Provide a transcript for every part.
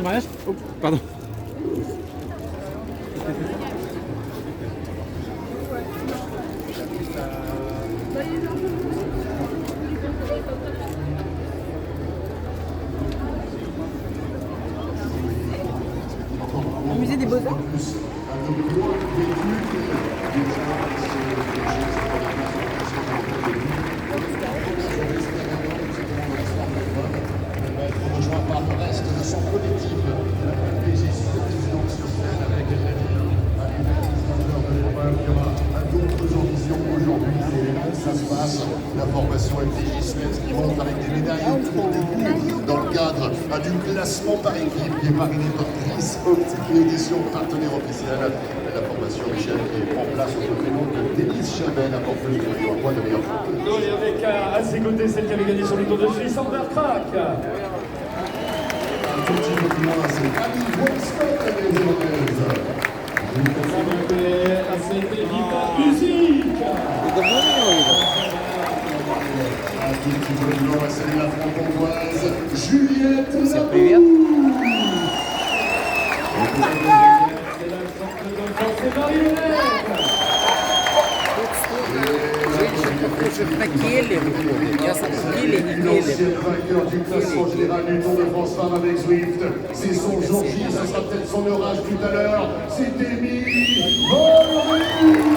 après le mariage. Oh, pardon. Au musée des Beaux-Arts. Rejoint par le reste de son collectif, d'autres ambitions aujourd'hui, ça se passe, la formation FDJ Suez qui monte avec des médailles autour du but dans le cadre du classement par équipe qui est parrainé par Chris Optique, l'édition partenaire officielle de la formation Michel qui prend place au prénom de Denise Chabel, la porteuse du maillot à poids de meilleur champion. Et avec à ses côtés celle qui avait gagné sur le Tour de Suisse, Amber Crack. Un tout petit peu plus loin, c'est Annie Wolfscott, les Irlandaises. Un tout petit peu plus loin, c'est la franc-comtoise Juliette Labou. L'ancienne vainqueur du classement général du Tour de France Femmes avec Zwift. C'est son jour J, ça sera peut-être son orage tout à l'heure. C'est Demi Vollering.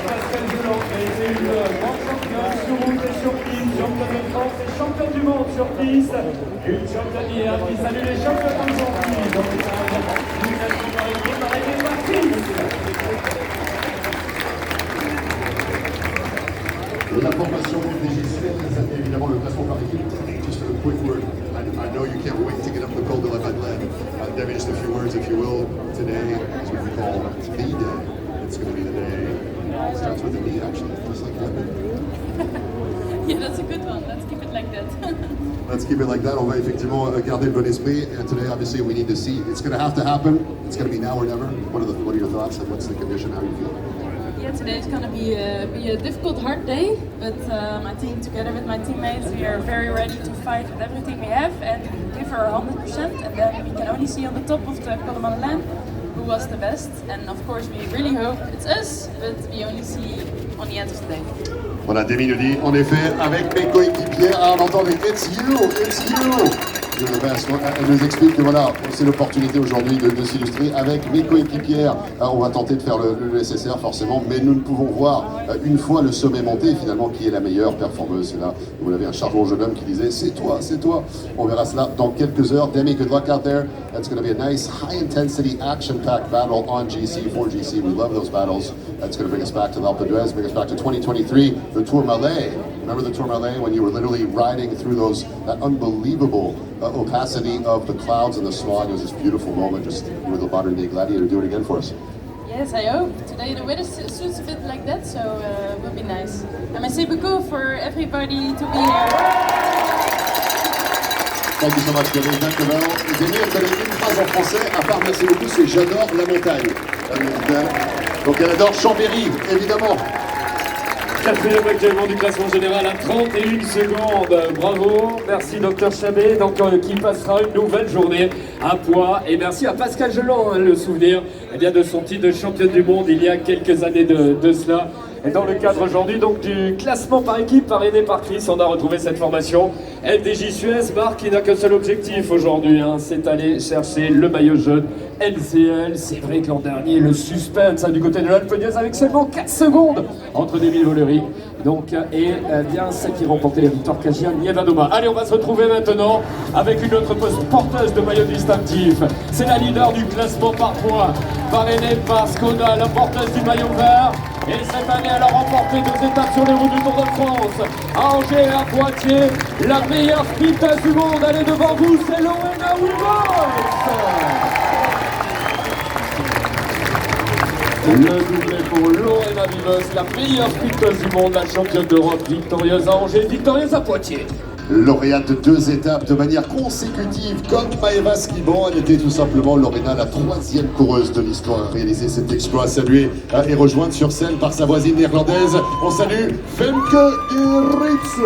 Pascal Geland qui a été une grande championne sur route et sur piste, championne de France et championne du monde sur piste. Une championne hier qui salue les champions d'Argentine. Donc c'est une nation par équipe arrêtée par La formation FDJ Suez, évidemment le classement par équipe. Just a quick word. I know you can't wait to get up the Col de la Madeleine. Devin, just a few words, if you will. Today is what we call the day. It's going to be the day. It starts with a D, actually, just like that. Yeah, that's a good one. Let's keep it like that. Let's keep it like that. On va effectivement garder le bon esprit. And today, obviously, we need to see. It's going to have to happen. It's going to be now or never. What are your thoughts? And what's the condition? How do you feel? Yeah, today is going to be a difficult, hard day, but I think together with my teammates we are very ready to fight with everything we have and give her 100%, and then we can only see on the top of the Col de Madeleine who was the best, and of course we really hope it's us, but we only see on the end of the day. Voilà, Demi nous dit, en effet, avec mes coéquipiers, on entend des It's you, you're the best. Elle nous explique que voilà, c'est l'opportunité aujourd'hui de s'illustrer avec mes coéquipières. On va tenter de faire le nécessaire forcément, mais nous ne pouvons voir une fois le sommet monté finalement qui est la meilleure performeuse. Et là, vous avez un charmant jeune homme qui disait c'est toi. On verra cela dans quelques heures. Demi, good luck out there. That's going to be a nice high intensity action-packed battle on GC, for GC. We love those battles. That's going to bring us back to l'Alpe d'Huez, bring us back to 2023, the Tour Malais. Remember the Tour Malais when you were literally riding through that unbelievable opacity of the clouds and the smog? It was this beautiful moment. Just you were the modern day gladiator. Do it again for us. Yes, I hope. Today the weather suits a bit like that, so it will be nice. And merci beaucoup for everybody to be here. Thank you so much, Demi. Demi, elle connaît une phrase en français, à part merci beaucoup, c'est j'adore la montagne. Donc elle adore Chambéry, évidemment. Quatrième actuellement du classement général à 31 secondes. Bravo, merci Dr Chabet, donc qui passera une nouvelle journée à Poix. Et merci à Pascal Geland, le souvenir de son titre de championne du monde il y a quelques années de cela. Et dans le cadre aujourd'hui donc du classement par équipe parrainé par Chris, on a retrouvé cette formation FDJ Suez, Marc qui n'a qu'un seul objectif aujourd'hui, c'est aller chercher le maillot jaune LCL. C'est vrai que l'an dernier le suspense du côté de l'Alpe d'Huez avec seulement 4 secondes entre Demi Vollering et bien celle qui remportait la victoire Kasia Nievadoma. Allez, on va se retrouver maintenant avec une autre porteuse de maillot distinctif. C'est la leader du classement par points, parrainée par Skoda, la porteuse du maillot vert. Et cette année, elle a remporté 2 étapes sur les routes du Tour de France. À Angers et à Poitiers, la meilleure sprinteuse du monde, elle est devant vous, c'est Lorena Wiebold. Le doublé pour Lorena Wiebold, la meilleure sprinteuse du monde, la championne d'Europe, victorieuse à Angers, victorieuse à Poitiers. Lauréate de 2 étapes de manière consécutive, comme Maëva Skiban, elle était tout simplement, Lorena, la 3e coureuse de l'histoire à réaliser cet exploit. Saluée et rejointe sur scène par sa voisine néerlandaise. On salue Femke Ritz.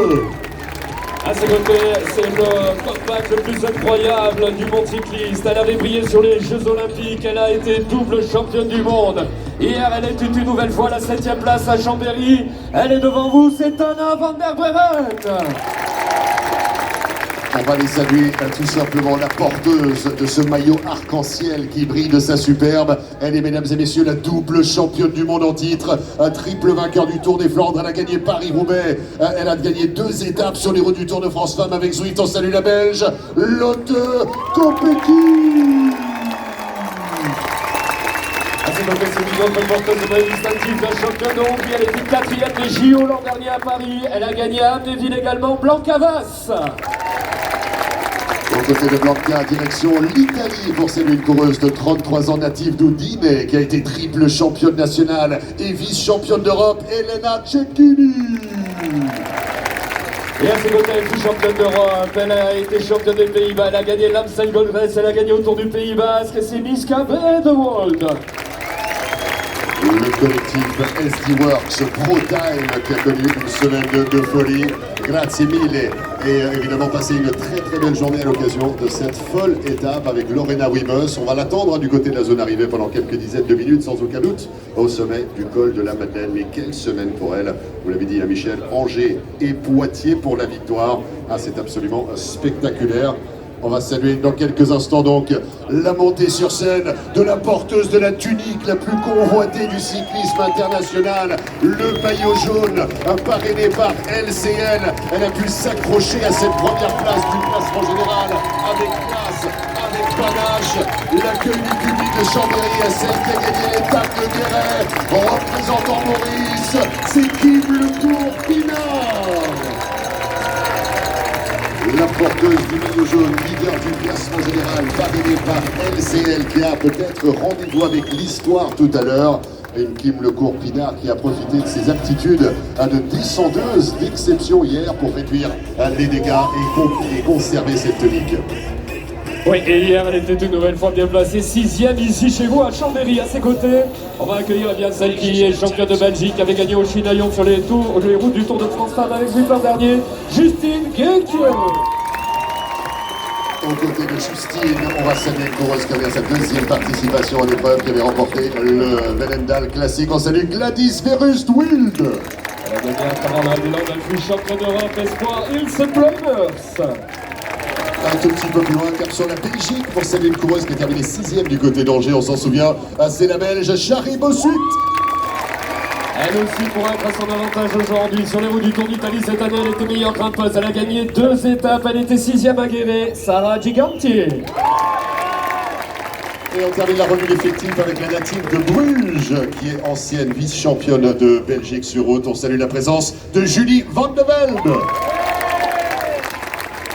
À ses côtés, c'est le comeback le plus incroyable du monde cycliste. Elle avait brillé sur les Jeux Olympiques, elle a été double championne du monde. Hier, elle est une nouvelle fois à la 7e place à Chambéry. Elle est devant vous, c'est Anna van der Breggen. On va aller saluer tout simplement la porteuse de ce maillot arc-en-ciel qui brille de sa superbe. Elle est, mesdames et messieurs, la double championne du monde en titre, un triple vainqueur du Tour des Flandres. Elle a gagné Paris-Roubaix, elle a gagné 2 étapes sur les routes du Tour de France Femmes avec Zwift. On salue la Belge, Lotte Kopecky. C'est une autre porteuse de maillot distinctif d'un champion de Hongrie. Elle était 4e des JO l'an dernier à Paris. Elle a gagné à Amnéville également, Blanca Vas. Au côté de Blanca, direction l'Italie pour saluer une coureuse de 33 ans native d'Udine qui a été triple championne nationale et vice-championne d'Europe, Elena Cecchini. Et à ses côtés, elle fut championne d'Europe, elle a été championne des Pays-Bas, elle a gagné l'Amstel Gold Race, elle a gagné autour du Pays Basque et c'est Miska Bredewold. Le collectif SD Works Pro Time qui a connu une semaine de folie. Grazie mille. Et évidemment passer une très belle journée à l'occasion de cette folle étape avec Lorena Wimes. On va l'attendre du côté de la zone arrivée pendant quelques dizaines de minutes sans aucun doute au sommet du col de la Madeleine. Mais quelle semaine pour elle, vous l'avez dit à Michel, Angers et Poitiers pour la victoire. Ah, c'est absolument spectaculaire. On va saluer dans quelques instants donc la montée sur scène de la porteuse de la tunique la plus convoitée du cyclisme international, le maillot jaune, parrainé par LCL. Elle a pu s'accrocher à cette première place du classement général avec classe, avec panache. L'accueil du public de Chambéry à celle qui a gagné l'étape de Guéret, représentant Maurice, c'est Kim Le Tour-Pinard. La porteuse du maillot jaune, leader du classement général, parrainée par LCL, qui a peut-être rendez-vous avec l'histoire tout à l'heure. Et Kim Le Tour-Pinard qui a profité de ses aptitudes de descendeuse d'exception hier pour réduire les dégâts et conserver cette tonique. Oui, et hier, elle était une nouvelle fois bien placée, 6e ici chez vous à Chambéry. À ses côtés, on va accueillir bien celle qui est championne de Belgique, qui avait gagné au Chinaillon sur les routes du Tour de France Femmes avec lui l'an dernier, Justine Guéquier. Aux côtés de Justine, on va saluer une coureuse qui avait sa 2e participation à l'épreuve, qui avait remporté le Vellendal Classic. On salue Gladys Verhust-Wild. Elle a gagné à Paralabulon, elle fut championne d'Europe espoir Ilse Bloemers. Un tout petit peu plus loin, cap sur la Belgique pour saluer une coureuse qui a terminé 6e du côté d'Angers, on s'en souvient, c'est la Belge Shari Bossuit. Elle aussi pourrait être à son avantage aujourd'hui. Sur les routes du Tour d'Italie cette année, elle était meilleure grimpeuse. Elle a gagné 2 étapes, elle était 6e à Guéret, Sarah Giganti. Et on termine la revue d'effectifs avec la native de Bruges, qui est ancienne vice-championne de Belgique sur route. On salue la présence de Julie Van de Velde.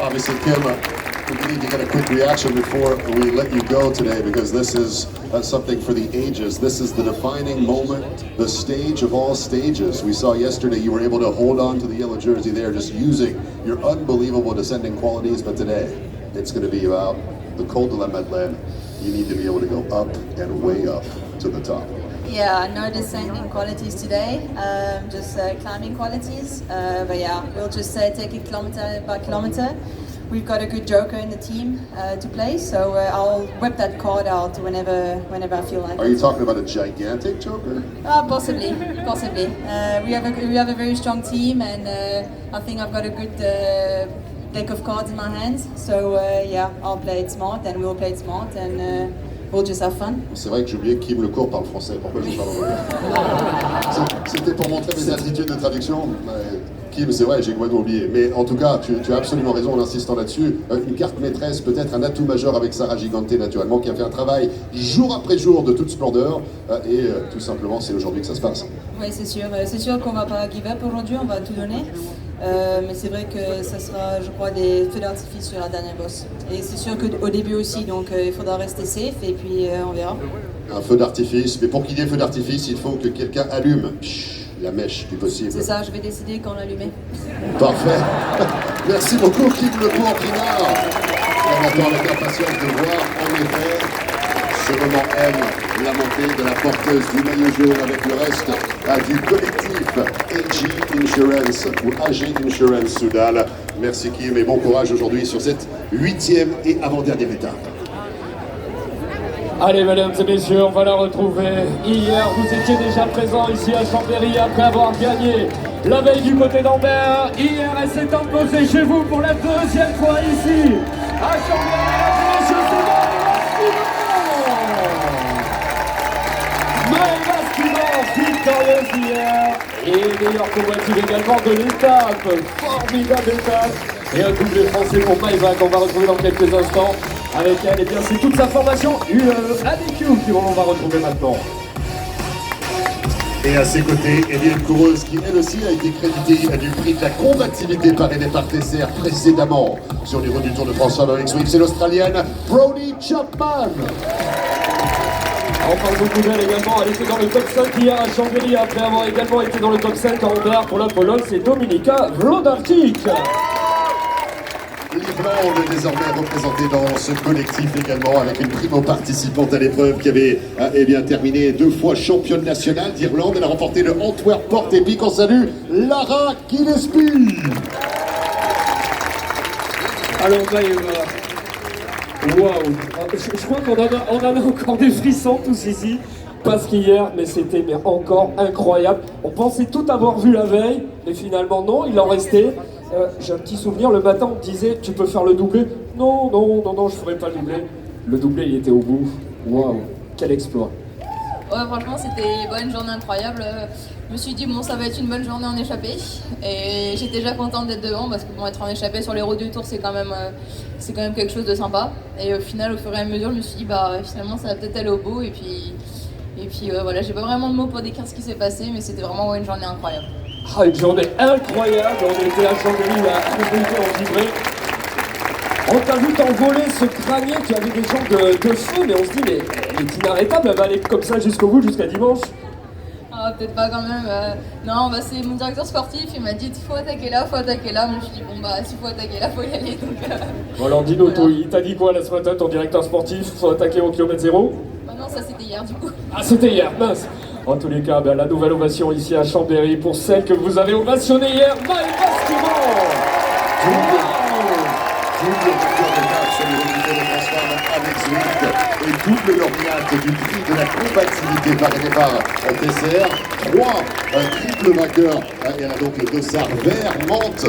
Obviously, Kim, we need to get a quick reaction before we let you go today, because this is something for the ages. This is the defining moment, the stage of all stages. We saw yesterday you were able to hold on to the yellow jersey there, just using your unbelievable descending qualities, but today it's going to be about the Col de la Madeleine. You need to be able to go up and way up to the top. Yeah, no descending qualities today, just climbing qualities. But yeah, we'll just take it kilometer by kilometer. We've got a good joker in the team to play, so I'll whip that card out whenever I feel like it. Are you talking about a gigantic joker? Possibly. We have a very strong team, and I think I've got a good deck of cards in my hands. So yeah, I'll play it smart, and we'll play it smart, and we'll just have fun. C'est vrai que j'ai oublié que Kim Le Court parle français. Pourquoi je parle anglais? C'était pour montrer mes aptitudes de traduction. Kim, c'est vrai, j'ai complètement oublié. Mais en tout cas, tu as absolument raison en insistant là-dessus. Une carte maîtresse, peut-être un atout majeur avec Sarah Giganti, naturellement, qui a fait un travail jour après jour de toute splendeur. Et tout simplement, c'est aujourd'hui que ça se passe. Oui, c'est sûr. C'est sûr qu'on va pas give up aujourd'hui, on va tout donner. Mais c'est vrai que ça sera, je crois, des feux d'artifice sur la dernière bosse. Et c'est sûr qu'au début aussi, donc il faudra rester safe et puis on verra. Un feu d'artifice, mais pour qu'il y ait feu d'artifice, il faut que quelqu'un allume la mèche du possible. C'est ça, je vais décider quand l'allumer. Parfait. Merci beaucoup, Kim Le Tour-Pinard. On attend avec impatience de voir, en effet, ce moment M, la montée de la porteuse du maillot jaune avec le reste du collectif AG Insurance ou AG Insurance Soudal. Merci Kim et bon courage aujourd'hui sur cette 8e et avant-dernière étape. Allez, mesdames et messieurs, on va la retrouver. Hier, vous étiez déjà présents ici à Chambéry après avoir gagné la veille du côté d'Ambert. Hier, elle s'est imposée chez vous pour la 2e fois ici à Chambéry. Maëva Skibor, victorieuse hier. Et meilleure combative également de l'étape. Formidable étape. Et un doublé français pour Maëva qu'on va retrouver dans quelques instants. Avec elle, et bien c'est toute sa formation ADQ qu'on va retrouver maintenant. Et à ses côtés, eh bien, une coureuse qui elle aussi a été créditée du prix de la combativité parrainé par TCR précédemment sur les routes du Tour de France Family X-Week, c'est l'Australienne Brodie Chapman. On parle beaucoup d'elle également, elle était dans le top 5 hier à Chambéry après avoir également été dans le top 5 en Andorre. Pour la Pologne, c'est Dominika Wlodarczyk. L'Irlande est désormais représentée dans ce collectif également avec une primo-participante à l'épreuve qui avait eh bien, terminé 2 fois championne nationale d'Irlande. Elle a remporté le Antwerp Port Epic. On salue Lara Gillespie. Alors Maëva, waouh, je crois qu'on en a encore des frissons tous ici. Parce qu'hier, mais c'était encore incroyable. On pensait tout avoir vu la veille, mais finalement non, il en restait. J'ai un petit souvenir, le matin on me disait tu peux faire le doublé. Non, je ferai pas le doublé. Le doublé il était au bout. Waouh, quel exploit. Ouais, franchement c'était une journée incroyable. Je me suis dit bon ça va être une bonne journée en échappée. Et j'étais déjà contente d'être devant parce que bon être en échappée sur les routes du Tour c'est quand même quelque chose de sympa. Et au final au fur et à mesure je me suis dit bah finalement ça va peut-être aller au bout et puis voilà, j'ai pas vraiment de mots pour décrire ce qui s'est passé mais c'était vraiment une journée incroyable. Ah, une journée incroyable, on était à Chambéry, on vibrait. On t'a vu t'envoler ce crânier qui avait des jambes de feu, mais on se dit, mais elle est inarrêtable, elle va aller comme ça jusqu'au bout, jusqu'à dimanche. Ah, peut-être pas quand même. Non, bah, c'est mon directeur sportif, il m'a dit, faut attaquer là. Moi, je me suis dit, bon, bah, s'il faut attaquer là, faut y aller. Donc, bon, alors, dis-nous, voilà. il t'a dit quoi la semaine, ton directeur sportif, faut attaquer au kilomètre 0? Bah, non, ça c'était hier, du coup. Ah, c'était hier, mince. En tous les cas, ben, la nouvelle ovation ici à Chambéry pour celle que vous avez ovationnée hier, Maëva Skibor. Double vainqueur d'étape sur les routes du Tour de France avec Zwift et double lauréate du prix de la combativité parrainé par TCR. 3 triple vainqueurs. Et elle a donc le dossard vert Mantes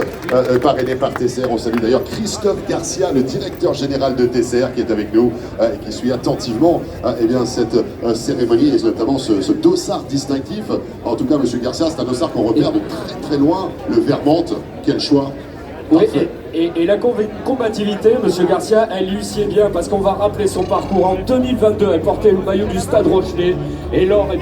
parrainé par TCR. On salue d'ailleurs Christophe Garcia, le directeur général de TCR qui est avec nous et qui suit attentivement eh bien, cette cérémonie et notamment ce dossard distinctif. En tout cas, monsieur Garcia, c'est un dossard qu'on repère de très très loin, le vert Mantes. Quel choix! Oui, et la combativité, monsieur Garcia, elle lui sied bien parce qu'on va rappeler son parcours. En 2022, elle portait le maillot du Stade Rochelet et lors des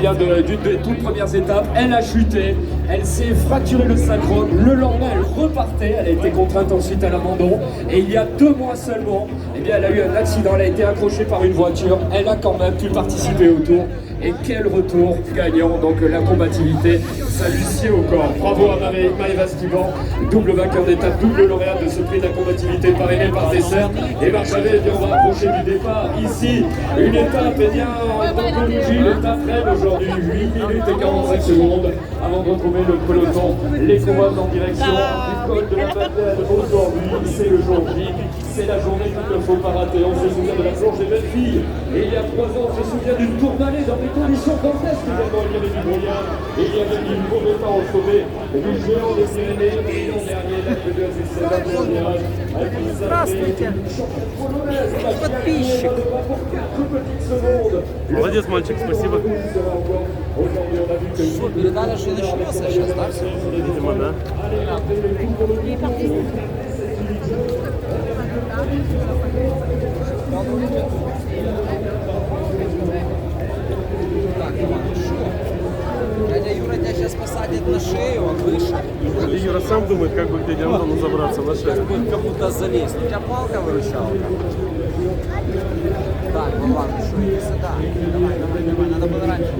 toutes premières étapes, elle a chuté, elle s'est fracturé le sacrum. Le lendemain, elle repartait, elle a été contrainte ensuite à l'abandon et il y a 2 mois seulement, eh bien, elle a eu un accident, elle a été accrochée par une voiture. Elle a quand même pu participer au Tour. Et quel retour gagnant, donc la combativité, ça lui sied au corps. Bravo à Maëva Skibor, double vainqueur d'étape, double lauréate de ce prix de la combativité parrainé par TCR. Et Marchavet, on va approcher du départ. Ici, une étape, eh bien, d'anthologie, l'étape reine aujourd'hui, 8 minutes et 45 secondes avant de retrouver le peloton. Les combats en direction du col de la Madeleine. Aujourd'hui, c'est le jour J. C'est la journée qu'il ne faut pas rater. On se souvient de la planche des belles filles. Et il y a 3 ans, on se souvient d'une tournée dans des conditions dantesques également. Il y avait du brouillard et il y avait du mauvais temps au sommet du géant des Pyrénées. Et l'an dernier, la P2 a fait ses virage avec une championne polonaise. Подписчик. Молодец, мальчик, спасибо. Передали, что начнется сейчас, да? Видимо, да. Дядя Юра тебя сейчас посадит на шею, он выше. Юра сам думает, как бы к дяде Антону забраться на шею. Будет кому-то залезть. У тебя палка выручалка. Так, ну ладно, что, иди сюда. Давай, надо было раньше.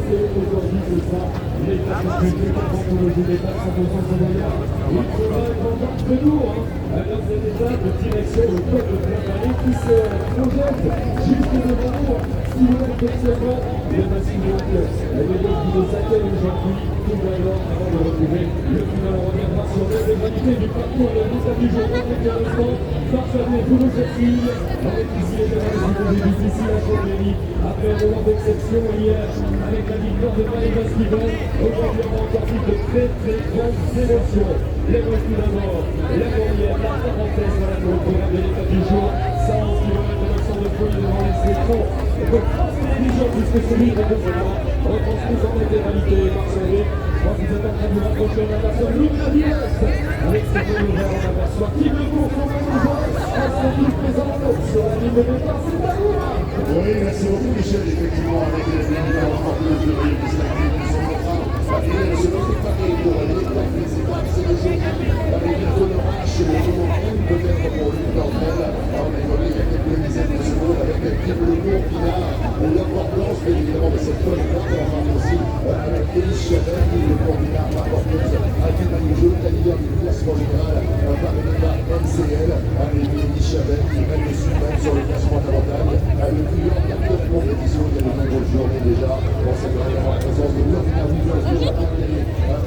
Et aujourd'hui, ce sera l'étape de avant pour le départ 100% Savoyard. Il faudra être encore très lourd. Alors cette étape de direction au col de Plain-Vallée qui se projette juste devant nous. Silhouette observant le massif de qui nous accueille aujourd'hui. Tout d'abord avant de retrouver le final. On reviendra sur l'intégralité du parcours de l'étape du jour. Quelques instants, parfaitement pour nos fertiles. Avec ici les journalistes du difficile à Chambéry. Après un moment d'exception hier avec la victoire de Maïva Steven. Aujourd'hui on a encore vu de très grandes émotions. Les voici d'abord, la Maurienne, la parenthèse, voilà pour le programme de l'étape du jour. 111 km de de folie devant les écrans. De France Télévisions, puisque celui de Benzema retransmise en intégralité par son rythme. Je crois que vous êtes en train de vous rapprocher, on aperçoit Lucas Diaz. Avec ses mains ouvertes, on aperçoit Kim Le Cours, son main est présent sur la ligne de départ, c'est à vous. Oui, merci beaucoup Michel, effectivement, avec les militaires porteuses de Rio qui sont en train de se préparer pour l'étape des étapes, c'est le jour avec bientôt le match, le moment même peut-être pour lui d'entre elles. On a connu il y a quelques dizaines de secondes avec Kim Le Cours qui a l'importance bien évidemment de cette bonne performance aussi avec Elise Chabert qui est le candidat par porteuse à du maillot jaune, la leader du classement général par le départ MCL avec Elise Chabert qui mène le suprême sur le classement de la montagne. Le plus grand de compétition, il y a de nombreuses journées déjà. On sait vraiment la présence de Lovina Williams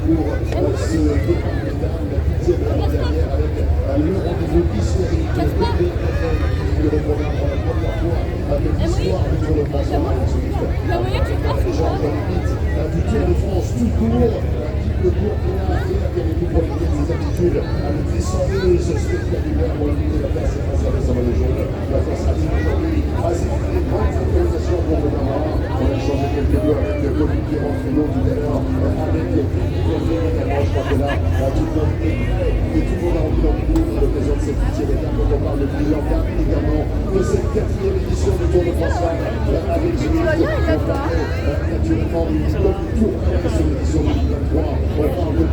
pour ce départ métal, la 10e de l'année dernière avec le rendez-vous historique de BDFL qui le programme pour la première fois de l'histoire du Tour de France en Martinique. Les gens de l'élite du Tour de France tout court, le cours qui a été pour les aptitudes à le descendeuse spectaculaire pour limiter la place et face à l'Assemblée jaune. La France a dit aujourd'hui, c'est une grande organisation pour le Navarre. On a changé quelques mots avec le comité en frigo tout à l'heure, avec Philippe Gauthier également. Je crois que là, tout le monde est prêt et tout le monde a envie d'en vivre à l'occasion de cette 10e étape. Quand on parle de Kylian Cap également, de cette 4e édition du Tour de France avec Zurich. On parlait naturellement du Tour sur l'édition 2023. On parle de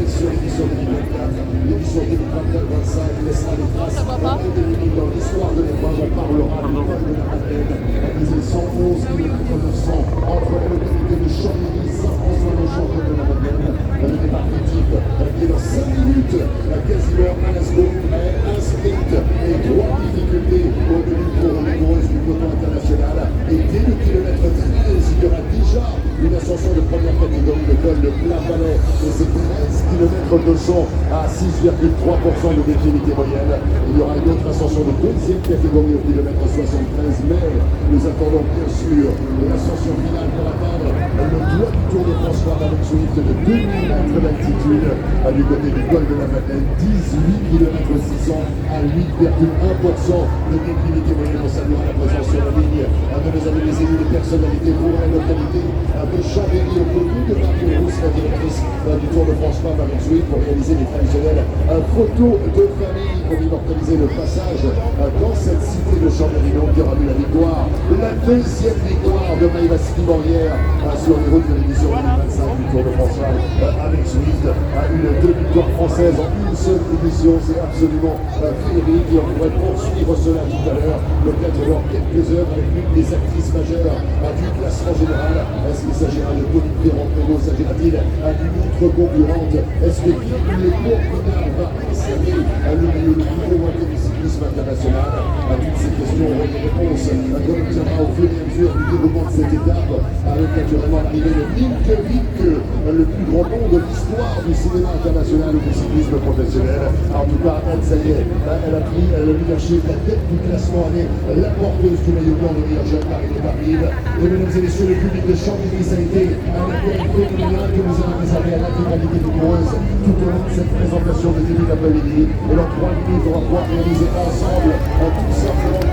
sur l'édition 2024, l'édition 2024-25 laissera des traces dans l'histoire de l'épreuve. On parlera du col de la Madeleine, disait 111 km 900 entre la localité de Chambéry, Saint-François le champion de la Madeleine, le départ critique qui est dans 5 minutes, quasiment à la seconde, un sprint et 3 difficultés au début pour les coureuses du peloton international. Et dès le kilomètre 13, il y aura déjà une ascension de première catégorie, le col de Plain-Vallée, et c'est 13 km 200 à 6,3% de définitivité moyenne. Il y aura une autre ascension de deuxième catégorie au kilomètre 73, mais nous attendons bien sûr l'ascension finale pour atteindre le doigt du Tour de France avec Swift de 2000 mètres d'altitude du côté du col de la Madeleine, 18 km 600 à 8,1% de définitivité moyenne. On saluera la présence sur la ligne de nos amis les élus, les personnalités pour la localité de Chambéry au côté de Marie Rousse, la directrice du Tour de France avec Swift pour réaliser les traditionnelles photos de famille pour immortaliser le passage dans cette cité de Chambéry qui aura vu la victoire, la deuxième victoire de Maïva Steven hier sur les routes de l'édition 2025 du Tour de France avec Swift. Une deux victoires françaises en une seule édition, c'est absolument féerique et on pourrait poursuivre cela tout à l'heure, peut-être dans quelques heures avec l'une des actrices majeures du classement général. Est-ce qu'il s'agira de Pauline Ferrand-Prévot, s'agira-t-il d'une autre concurrente? Est-ce que le cours final va conserver le milieu le plus lointain du cyclisme international? À toutes ces questions, on aura des réponses qu'on obtiendra au fur et à mesure du déroulement de cette étape, avec naturellement l'arrivée de Nienke Wittke, le plus grand nom de l'histoire du cinéma international ou du cyclisme professionnel. En tout cas, elle, ça y est, elle a pris le leadership, la tête du classement, elle est la porteuse du maillot blanc de Rio Jeune Paris-Paris. Et mesdames et messieurs, le public de Chambéry, ça a été un accueil féminin que nous avons réservé à l'intégralité des coureuses tout au long de cette présentation de début d'après-midi. Et dans 3 minutes, on va pouvoir réaliser ensemble tout simplement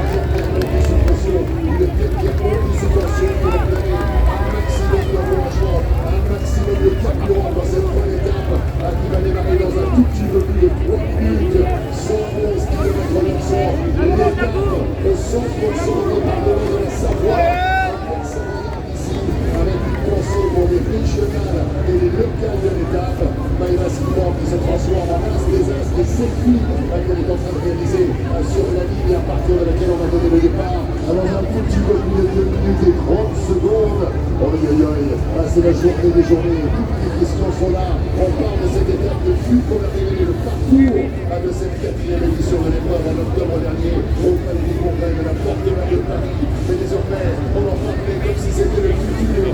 une dernière participation pour donner un maximum d'encouragement, un maximum de carburant dans cette bonne étape qui va démarrer dans un tout petit peu plus de 3 minutes, 111 km 900, l'étape 100% département de la Savoie. Avec une pensée pour les régionales et les locales de l'étape. Maïva Steven qui se transforme en as des as des selfies qu'elle est en train de réaliser sur la ligne à partir de laquelle on va donner le départ. Alors un tout petit peu plus de 2 minutes et 30 secondes. Oh, On parle de cette étape de flux qu'on a révélé le parcours de cette 4e édition de l'épreuve en octobre dernier au Palais des Congrès de la Porte de Paris. Mais désormais, on en parlait comme si c'était le futur,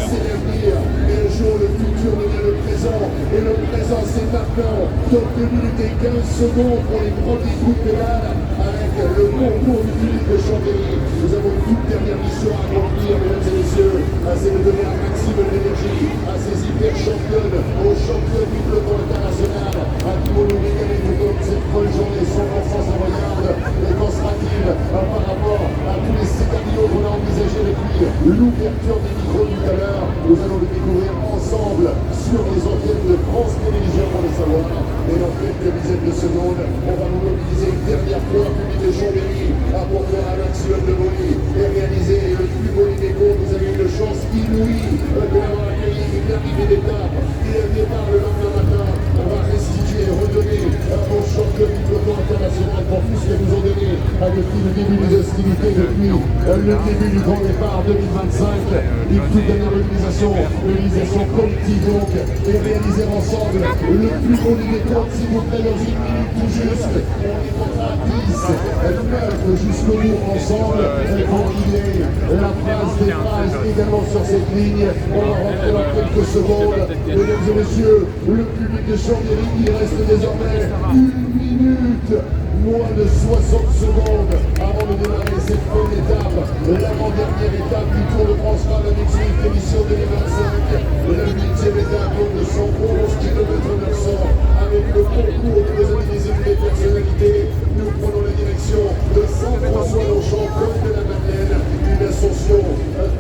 c'est l'avenir. Et un jour, le futur devient le présent. Et le présent, c'est maintenant. Donc 2 minutes et 15 secondes pour les premiers coups de pédale avec le concours du public de Chambéry. Nous avons une toute dernière mission à accomplir, mesdames et messieurs. C'est de donner un maximum d'énergie à ces hyper championnes, aux championnes du peloton international, à qui vont nous régaler tout au long de cette folle journée sans enfance en regarde. Et qu'en sera-t-il par rapport à tous les scénarios qu'on a envisagés depuis l'ouverture des micros tout à l'heure? Nous allons le découvrir ensemble sur les antennes de France Télévisions pour le savoir. Et dans quelques dizaines de secondes, on va nous mobiliser une dernière fois au public de Chambéry pour faire un maximum de bruit et réaliser le plus beau Ineco. Vous avez eu une chance inouïe d'avoir accueilli une arrivée d'étape et un départ le lendemain matin. On va restituer et redonner aux champions du peloton international pour tout ce qu'ils nous ont donné depuis le début des hostilités, depuis le début du grand départ 2025. Une toute dernière mobilisation collective donc, et réaliser ensemble le plus beau Ineco, s'il vous plaît, dans une minute tout juste. On est contre 10, 9 jusqu'au bout ensemble pour guider la phrase des phrases également sur cette ligne. On va rentrer dans quelques secondes. Mesdames et messieurs, le public de Chambéry, il reste désormais 1 minute, moins de 60 secondes avant de démarrer cette bonne étape, l'avant-dernière étape du Tour de France Rallye Mixed édition 2025. La 8e étape de 111 km 900 avec le concours de nos amis des élus et personnalités. Nous prenons la direction de Saint-François-Longchamp, côte de la Madeleine, une ascension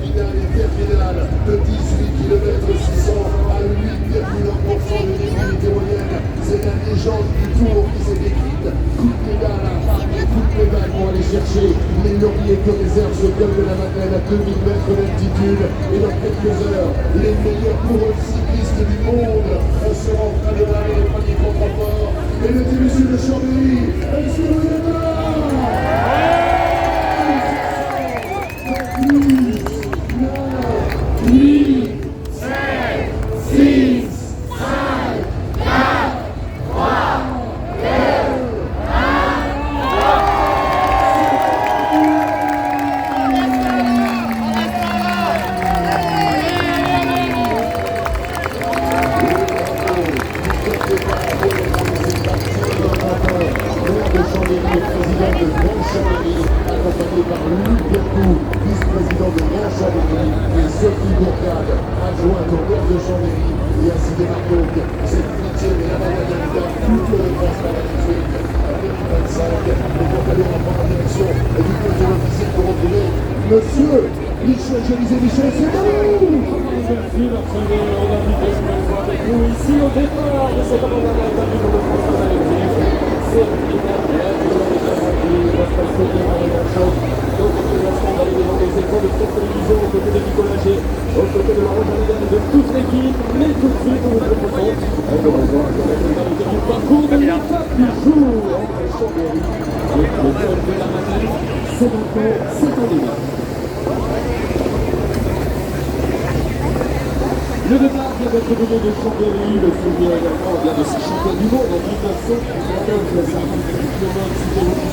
finale et terminale de 18 km 600 à 8,1% de débilité moyenne. C'est la légende du Tour qui s'est écrite. Coup de pédale pour aller chercher les lauriers que réserve ce col de la Madeleine à 2000 mètres d'altitude. Et dans quelques heures, les meilleurs coureurs cyclistes du monde seront en train de laver les premiers contreforts. Mesdames et messieurs de Chambéry, est-ce que vous êtes là? Accompagné par Luc Bertou, vice-président de Grand Chambéry, et Sophie Bourgade, adjointe au maire de Chambéry, et ainsi démarre donc cette 8e et avant-dernière étape du Tour de France Rallye Mixed 2025. Et donc allez, on va prendre la direction du poste de l'officier pour retrouver Monsieur Michel Joliset. Michel, c'est vous! Merci Marcelin, on a vu que je vais voir avec vous ici au départ de cette avant-dernière étape du Tour de France Rallye Mixed. C'est il va se passer bien chose. Donc, on va aller devant les écrans de cette télévision aux côtés de Nicolas G, aux côtés de Laurent Jalabert et de toute l'équipe. Mais tout de suite, on vous propose de revoir le parcours de l'étape du jour entre Chambéry et le col de la Madeleine. C'est maintenant, c'est en débat. Le départ vient d'être donné de Chambéry, le souvenir également vient de 6 champions du monde en 1999, la certification kilomètres,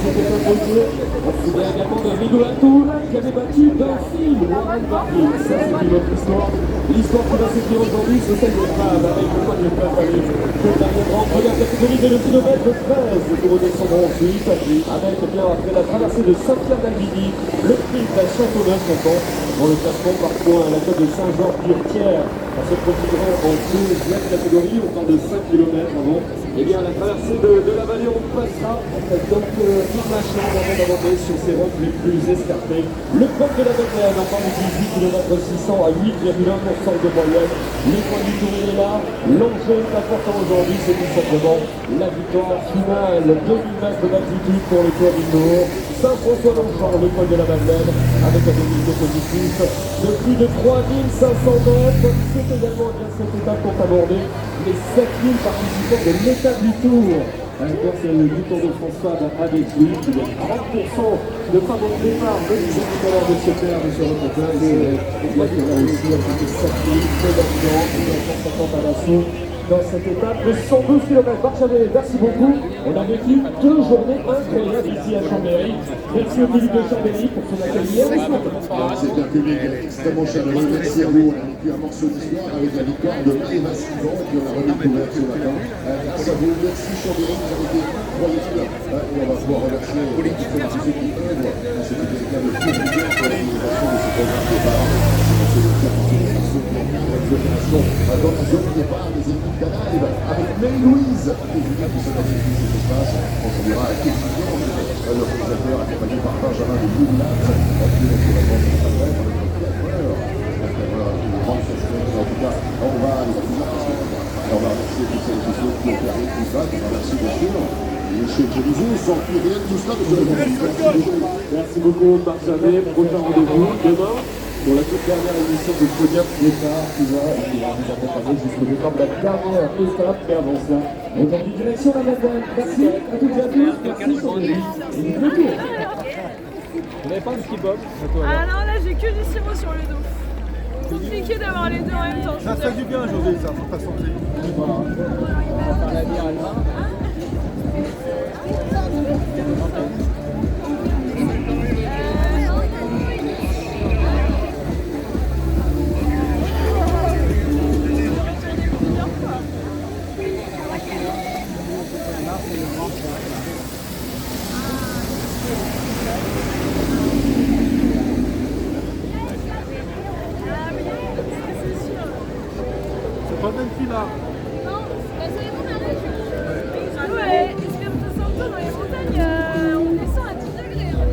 c'était imposé. On se souvient également d'un Rigoletto qui avait battu d'un film, Warren Barguil. Ça, c'est une autre histoire. L'histoire qui va s'écrire aujourd'hui, c'est celle des femmes avec le point de préparé. Que dernièrement, première catégorie de le kilomètre 13, nous redescendrons ensuite avec, bien après la traversée de Saint-Pierre-d'Albigny, le prix de la Châteauneuf maintenant, dans le classement par points, la côte de Saint-Jean-Pierre. On se procédera en deuxième catégorie, on parle de 5 km avant. Et bien, à la traversée de la vallée, on passera donc par la chambre avant d'avancer sur ces routes les plus escarpées. Le col de la Madeleine, on parle de 18 km 600 à 8,1% de moyenne. Les points du tour, il est là. L'enjeu est important aujourd'hui, c'est tout simplement la victoire finale. 2000 mètres d'altitude pour le tour du Tour. Saint-François-Longchamp, le col de la Madeleine, avec un dénivelé positif de plus de 3500 mètres. C'est également bien cette étape pour aborder les 7000 participants de l'étape du Tour. C'est le Tour de France Fab avec lui. Il y a 30% de femmes au départ. Le disait tout à l'heure de ce père, de ce reportage. Et on voit qu'il y a aussi à plus de 7000 prédateurs, 1950 à l'assaut. dans cette étape de 112 km. Marc Chavet, merci beaucoup. On a vécu 2 journées incroyables ici à Chambéry. Merci au public de Chambéry pour son accueil hier. C'est un public extrêmement chaleureux. Merci à vous. On a vécu un morceau d'histoire avec la victoire de Eva Sivan et puis on a remis couvert ce matin. Grâce à vous, merci Chambéry, vous avez été incroyable. Et on va pouvoir remercier tous ceux qui œuvrent dans cette véritable communauté pour l'organisation de ce programme départ. C'est le cas pour tous les morceaux qui ont mis l'opération dans la zone départ des équipes d'Anaï avec Marie-Louise et Julien qui sont dans cet espace. On se dira à Kevin l'organisateur accompagné par Benjamin de Boulat, qui est naturellement sur sa brève avec le cadreur. Une grande question. En tout cas, on va aller plus loin parce qu'on va remercier tous celles et tous ceux qui ont permis tout ça. On va remercier bien sûr. Monsieur Jésus, sans plus rien de tout cela, monsieur le ministre. Merci beaucoup, Marc Chavet. Prochain rendez-vous demain pour la toute dernière émission de Podium État qui va nous accompagner jusqu'au départ de la dernière étape. Mais avant cela, aujourd'hui, direction la Madeleine. Merci à toutes et à tous. Merci Chambéry. Et du retour. Vous n'avez pas un ski bob? Ah non, là j'ai que du sirop sur le dos. Compliqué d'avoir les deux en même temps. Ça fait du bien aujourd'hui, ça, pour ta santé. Voilà. On va faire la bière à l'un. C'est pas le même fil là. Non, bah, c'est les montagnes. Ouais, Espírito Santo dans les montagnes, on descend à 10 degrés.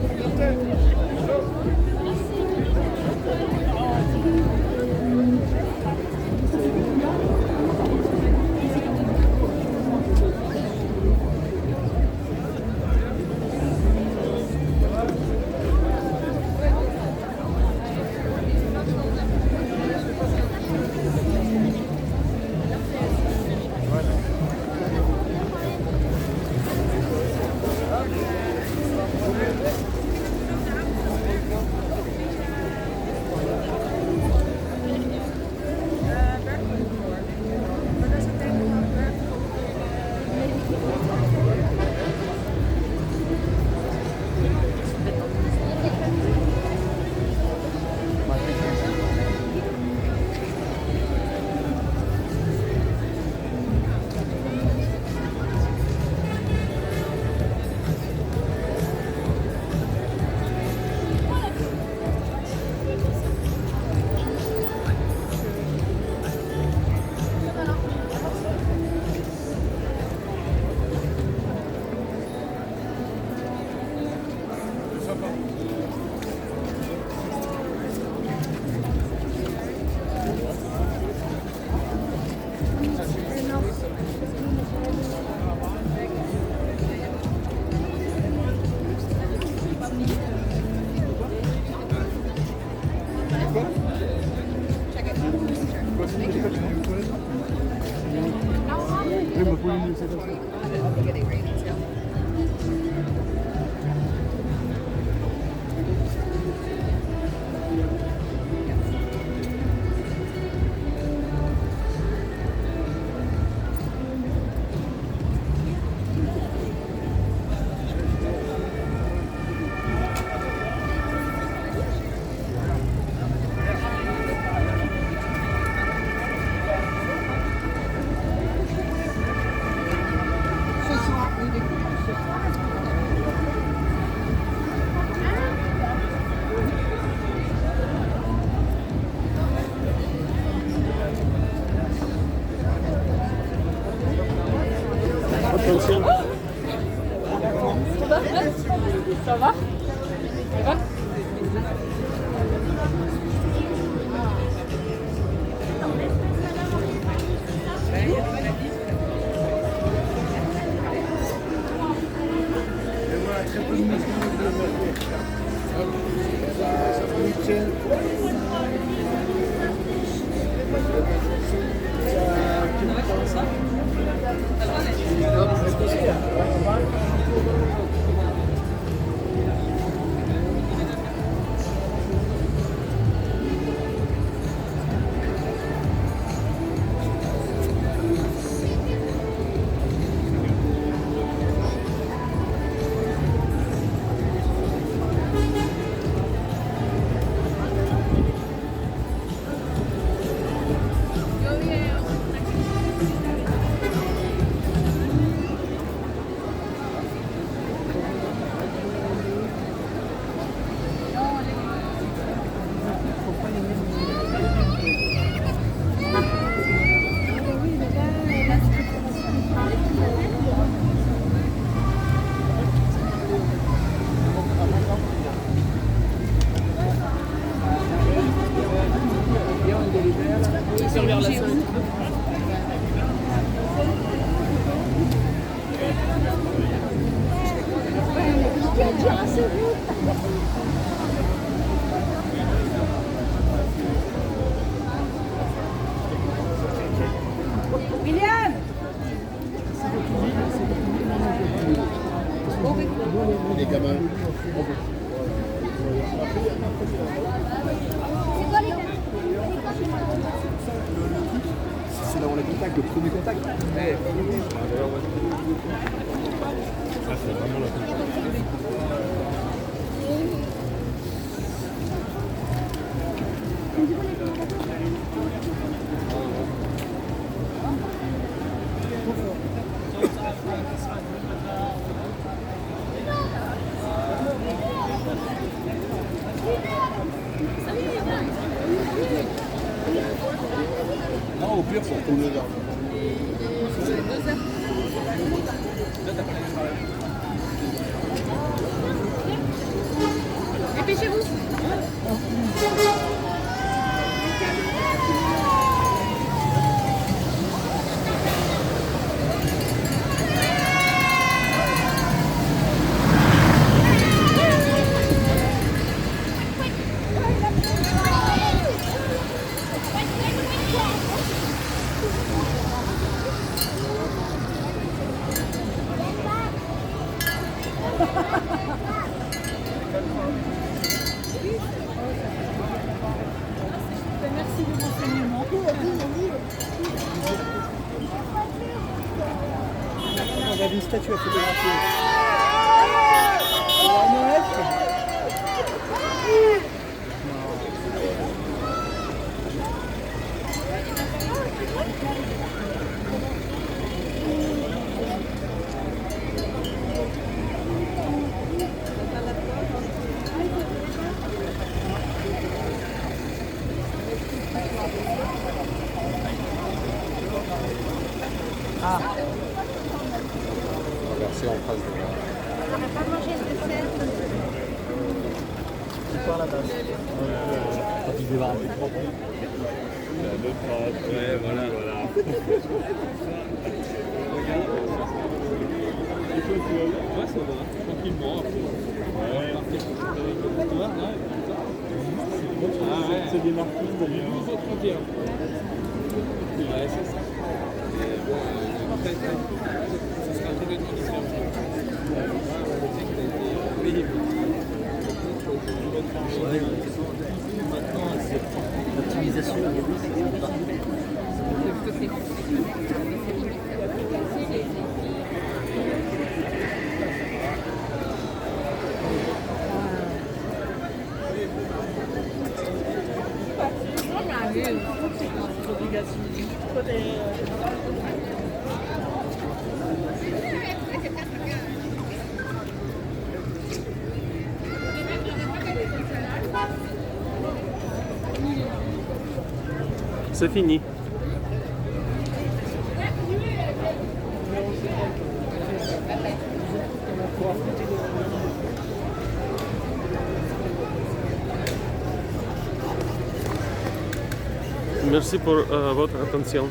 Ça va? Ça va? William! Les gamins. C'est là où on a contact, le premier contact. Ouais. Ça, c'est vraiment la non, au pire, faut retourner vers. Dépêchez-vous! Merci de l'enseignement. On a vu une statue à photographier. Traverser en face de là. On n'aurait pas mangé ce dessert. C'est par la base. Quand il démarre un peu trop. Ouais, voilà. Regarde. Ouais, ça va. Tranquillement. Ouais. Ah ouais. C'est des marquis. Du 12 au 31. Ouais, c'est ça. Et bon, après, ça sera complètement différent. L'optimisation, c'est fini. Merci pour votre attention.